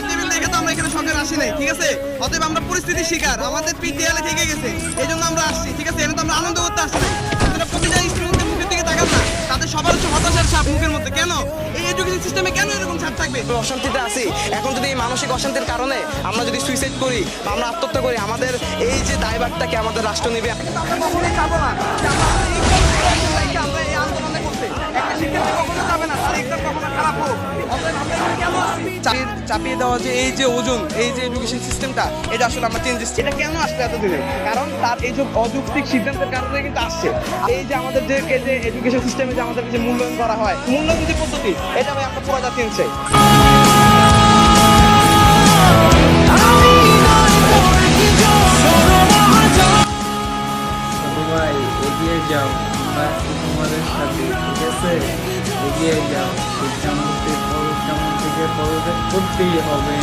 Table দেখে তো আমরা এখানে সকালে আসি নাই, ঠিক আছে? অতএব আমরা পরিস্থিতির শিকার, আমাদের পিঠ দেয়ালে থেকে গেছে, এই জন্য আমরা আসছি, ঠিক আছে? এখানে তো আমরা আনন্দ করতে আসছি না। আপনারা প্রতিটা স্টুডেন্টের মুখের দিকে তাকান না, তাদের সবার হচ্ছে হতাশার ছাপ মুখের মধ্যে। কেন এই এডুকেশন সিস্টেমে কেন এরকম ছাপ থাকবে? অশান্তিতে আছি, এখন যদি এই মানসিক অশান্তির কারণে আমরা যদি সুইসাইড করি বা আমরা আত্মহত্যা করি, আমাদের এই যে দায়ভারটাকে আমাদের রাষ্ট্র নেবে। আমরা কখনোই যাবো না যে আমরা এই আন্দোলনে করতে, একটা শিক্ষার্থী কখনো যাবে না তার এক্সাম কখনো খারাপ হোক। অতএব আমরা এখানে কেন আসছি? চাপিয়ে দেওয়া যে এই যে ওজন, এই যে এডুকেশন সিস্টেমটা, এটা আসলে আমরা চেঞ্জেস, এটা কেন আসবে এতদিনে? কারণ তার এই যে অযৌক্তিক সিদ্ধান্তের কারণে কিন্তু আসছে। এই যে আমাদের যে এডুকেশন সিস্টেমে যে আমাদের যে মূল্যায়ন করা হয়, মূল্যায়ন যে পদ্ধতি, এটা ভাই আমরা পুরো জাতি চাই। সবাই এগিয়ে যাও, আমরা আছি তোমাদের সাথে, ঠিক আছে? এগিয়ে যাও, শিক্ষামন্ত্রী পদত্যাগ থেকে পদত্যাগ করতেই হবে।